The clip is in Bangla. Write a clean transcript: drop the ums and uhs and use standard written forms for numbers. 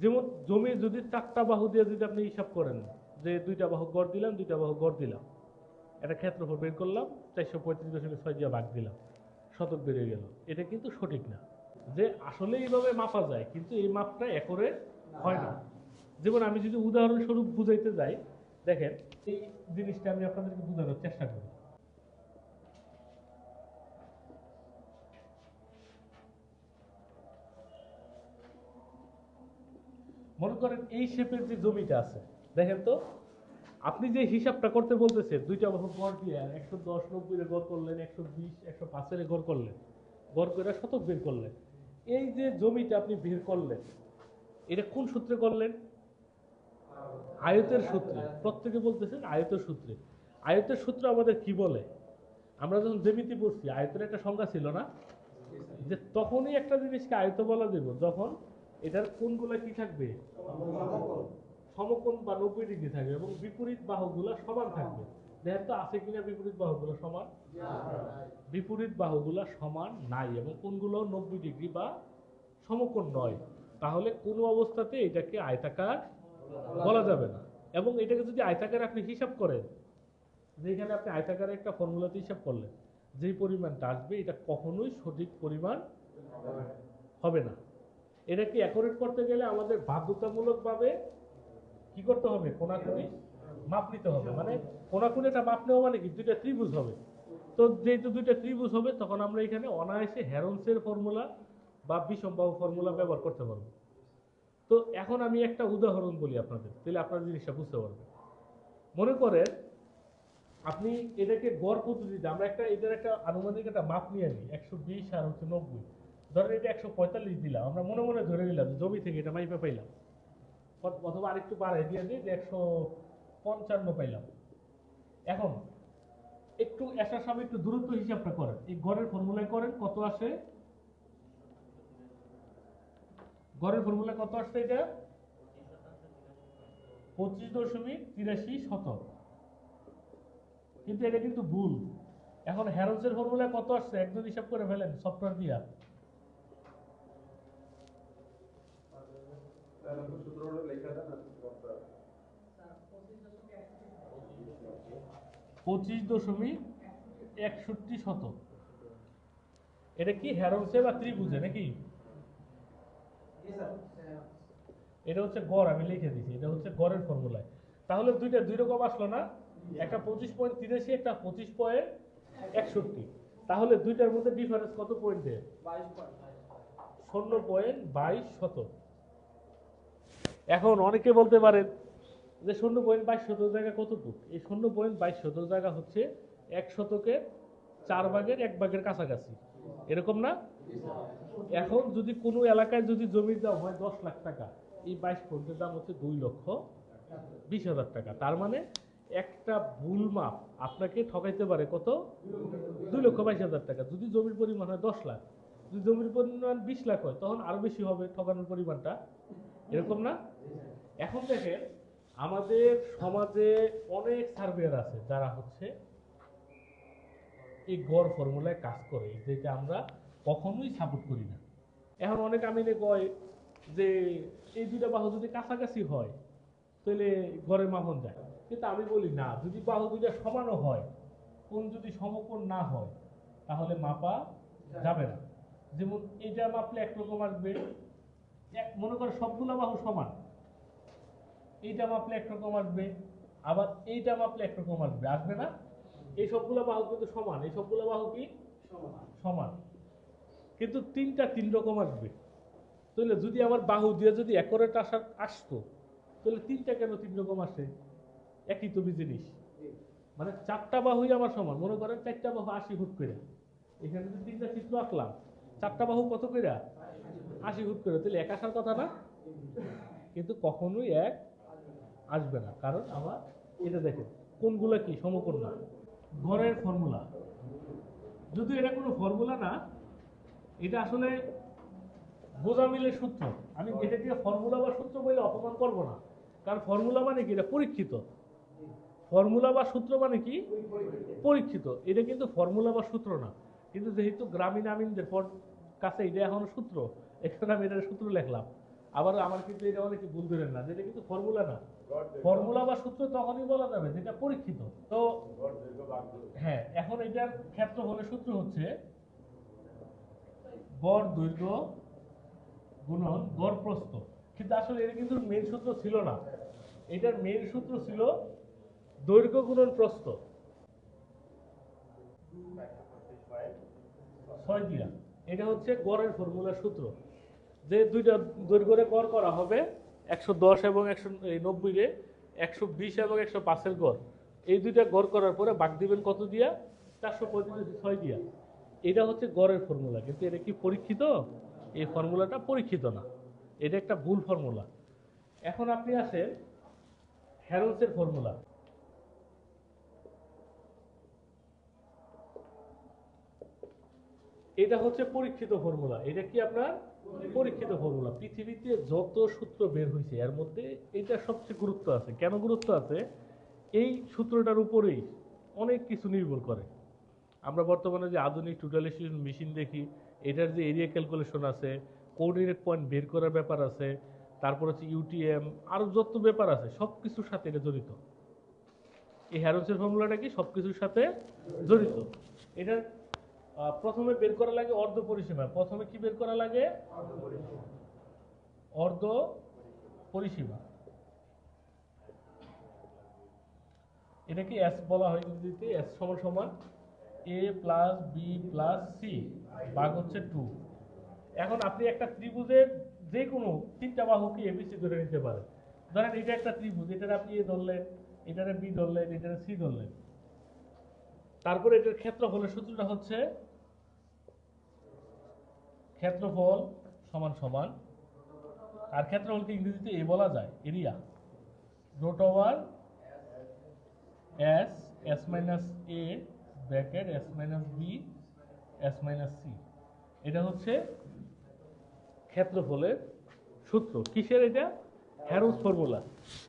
যেমন জমি যদি 4টা বাহু দিয়ে যদি আপনি হিসাব করেন যে 2টা বাহু গড় দিলাম 2টা বাহু গড় দিলাম, একটা ক্ষেত্রফল বের করলাম 435.6 দিয়ে ভাগ দিলাম, শতক বেরিয়ে গেল, এটা কিন্তু সঠিক না। যে আসলে এইভাবে মাপা যায় কিন্তু এই মাপটা একরে হয় না। যেমন আমি যদি উদাহরণস্বরূপ বুঝাইতে যাই, দেখেন এই জিনিসটা আমি আপনাদেরকে বোঝানোর চেষ্টা করি। মনে করেন এই শেপের যে জমিটা আছে, দেখেন তো আপনি যে হিসাবটা করতে বলতেছেন 2টা বাহু গড় দিয়ে 110 90 গড় করলেন, 120 105 গড় করলেন, গড় করে শতক বের করলেন, এই যে জমিটা আপনি বের করলেন এটা কোন সূত্রে করলেন? আয়তের সূত্রে। প্রত্যেকে বলতেছেন আয়তের সূত্রে। আয়তের সূত্র আমাদের কি বলে? আমরা যখন জ্যামিতি পড়ছি আয়তের একটা সংজ্ঞা ছিল না, যে তখনই একটা জিনিসকে আয়ত বলা যাবে যখন এটার কোণগুলো কি থাকবে, সমকোণ বা 90 ডিগ্রি থাকবে এবং বিপরীত বাহুগুলো সমান থাকবে। দেখেন তো আছে কিনা বিপরীত বাহুগুলো সমান? বিপরীত বাহুগুলো সমান নাই এবং কোণগুলো 90 ডিগ্রি বা সমকোণ নয়, তাহলে কোনো অবস্থাতে এটাকে আয়তাকার বলা যাবে না। এবং এটাকে যদি আয়তাকার আপনি হিসাব করেন, যেখানে আপনি আয়তাকারে একটা ফর্মুলাতে হিসাব করলেন, যেই পরিমাণটা আসবে এটা কখনোই সঠিক পরিমাণ হবে না। এটাকে অ্যাকুরেট করতে গেলে আমাদের বাধ্যতামূলকভাবে কি করতে হবে? কোণাকুণি মাপ নিতে হবে। মানে কোণাকুণিটা মাপ নেওয়া মানে কি, 2টা ত্রিভুজ হবে। তো যেহেতু 2টা ত্রিভুজ হবে তখন আমরা এখানে অনায়াসে হেরনসের ফর্মুলা বা বিষমবাহু ফর্মুলা ব্যবহার করতে পারবো। তো এখন আমি একটা উদাহরণ বলি আপনাদের, তাহলে আপনারা জিনিসটা বুঝতে পারবেন। মনে করেন আপনি এটাকে গড় পদ্ধতিতে আমরা এটার একটা আনুমানিক একটা মাপ নিয়ে নিই, 120 আর হচ্ছে 90, ধরেন এটা 145 দিলাম, আমরা মনে মনে ধরে নিলাম জমি থেকে এটা মাইপা পাইলাম, অথবা আরেকটু বাড়াই দিয়ে দিই যে 155 পাইলাম। এখন একটু এটার সামনে একটু দূরত্ব হিসাবটা করেন, এই গড়ের ফর্মুলায় করেন, কত আসে? গড়ের ফর্মুলা কত আসছে? এটা 25.83 শতক, কিন্তু এটা কিন্তু ভুল। এখন হ্যারোসের ফর্মুলা কত আসছে একজন হিসাব করে ফেলেন সফটওয়্যার দিয়া। 25.61 শতক। এটা কি হ্যারোসে বা ত্রিভুজে নাকি? এটা হচ্ছে গড়, আমি লিখে দিছি, এটা হচ্ছে গড়ের ফর্মুলায়। তাহলে দুইটা দুই রকম আসলো না, একটা 25.83, একটা 25.61। তাহলে দুইটার মধ্যে ডিফারেন্স কত পয়েন্টে? 0.22 শতক। এখন অনেকে বলতে পারেন যে 0.22 শতক জায়গা কতটুকু? এই 0.22 শতক জায়গা হচ্ছে 1 শতকের 4 ভাগের 1 ভাগের কাছাকাছি, এরকম না? এখন যদি কোনো এলাকায় যদি জমির দাম হয় 10 লাখ টাকা, এই 22 পয়েন্টের দাম হচ্ছে 2,20,000 টাকা। তার মানে একটা ভুল মাপ আপনাকে ঠকাইতে পারে কত? 2,22,000 টাকা। যদি জমির পরিমাণ হয় 10 লাখ, যদি জমির পরিমাণ 20 লাখ হয় তখন আরো বেশি হবে ঠকানোর পরিমাণটা, এরকম না? এখন দেখেন আমাদের সমাজে অনেক সার্ভেয়ার আছে যারা হচ্ছে এই গড় ফর্মুলায় কাজ করে, যেটা আমরা কখনোই সাপোর্ট করি না। এখন অনেক আমিনে কয় যে এই 2টা বাহু যদি কাছাকাছি হয় তাহলে গড়ের মাপন যায়, কিন্তু আমি বলি না, যদি বাহু 2টা সমানও হয়, কোণ যদি সমকোণ না হয় তাহলে মাপা যাবে না। যেমন এইটা মাপলে একরকম আসবে, মনে করো সবগুলো বাহু সমান, এইটা মাপলে একরকম আসবে, আবার এইটা মাপলে একরকম আসবে, আসবে না? এই সবগুলো বাহু কিন্তু সমান, এই সবগুলো বাহু কি সমান, কিন্তু 3টা 3 রকম আসবে। তাহলে যদি আমার বাহু দিয়ে যদি অ্যাকুরেট আসতো তাহলে 3টা কেন 3 রকম আসে? একই তো জিনিস। মানে 4টা বাহুই আমার সমান, মনে করেন 4টা বাহু 80 ফুট করে, এখানে যদি 3টা চিত্র আঁকলাম, 4টা বাহু কত করে? 80 ফুট করে, তাহলে এক আসার কথা না? কিন্তু কখনোই এক আসবে না, কারণ আমার এটা দেখেন কোনগুলা কি সমকোণ না। গড়ের ফর্মুলা, যদি এটা কোনো ফর্মুলা না, এটা আসলে বোঝা মিলের সূত্র। আমি এটাকে ফর্মুলা বা সূত্র বলে অপমান করব না, কারণ ফর্মুলা মানে কি? এটা পরীক্ষিত। ফর্মুলা বা সূত্র মানে কি? পরীক্ষিত। এটা কিন্তু ফর্মুলা বা সূত্র না, কিন্তু যেহেতু গ্রামীণ আমিনদের কাছে এটা এখন সূত্র, এখানে আমি এটার সূত্র লিখলাম। আবার আমার কিন্তু এটা অনেকে ভুল করেন না, যেটা কিন্তু ফর্মুলা না। ফর্মুলা বা সূত্র তখনই বলা যাবে যেটা পরীক্ষিত। তো হ্যাঁ, এখন এটার ক্ষেত্রফলের সূত্র হচ্ছে গড় দৈর্ঘ্য গুণন গড় প্রস্থ। কিন্তু আসলে এটা কিন্তু মেন সূত্র ছিল না, এটার মেন সূত্র ছিল দৈর্ঘ্য গুণন প্রস্থ। 6 দিয়া এটা হচ্ছে গড়ের ফর্মুলার সূত্র, যে দুইটা দৈর্ঘ্যের গড় করা হবে 110 এবং 190 রে 120 এবং 105 গড়, এই দুইটা গড় করার পরে ভাগ দিবেন কত দিয়া? 435 6 দিয়া। এটা হচ্ছে গড়ের ফর্মুলা, কিন্তু এটা কি পরীক্ষিত? এই ফর্মুলাটা পরীক্ষিত না, এটা একটা ভুল ফর্মুলা। এখন আপনি আসেন হ্যারোলসের ফর্মুলা। এটা হচ্ছে পরীক্ষিত ফর্মুলা। এটা কি আপনার পরীক্ষিত ফর্মুলা। পৃথিবীতে যত সূত্র বের হয়েছে এর মধ্যে এটা সবচেয়ে গুরুত্ব আছে। কেন গুরুত্ব আছে? এই সূত্রটার উপরেই অনেক কিছু নির্ভর করে। আমরা বর্তমানে যে আধুনিক টোটালাইজেশন মেশিন দেখি, এটার যে এরিয়া ক্যালকুলেশন আছে, কোঅর্ডিনেট পয়েন্ট বের করার ব্যাপার আছে, তারপর হচ্ছে ইউটিএম, আরো যত ব্যাপার আছে সব কিছুর সাথে এটা জড়িত। এই হ্যারোলসের ফর্মুলাটা কি সব কিছুর সাথে জড়িত। এটার প্রথমে বের করা লাগে অর্ধ পরিসীমা। প্রথমে কি বের করা লাগে? অর্ধ পরিসীমা। এটাকে এস বলা হয় ইংরেজিতে। এস সমান সমান এ প্লাস বি প্লাস সি ভাগ হচ্ছে 2। এখন আপনি একটা ত্রিভুজের যে কোনো তিনটা বাহুকে এবিসি ধরে নিতে পারেন। ধরেন এটা একটা ত্রিভুজ, এটার আপনি এ ধরলেন, এটারে বি ধরলেন, এটারে সি ধরলেন। তারপরে এটার ক্ষেত্রফলের সূত্রটা হচ্ছে ক্ষেত্রফল সমান সমান, আর ক্ষেত্রফলকে ইংরেজিতে এ বলা যায় area, root over s, s minus a bracket s minus b s minus c. এটা হচ্ছে ক্ষেত্রফলের সূত্র। কিসের এটা? Heron's formula.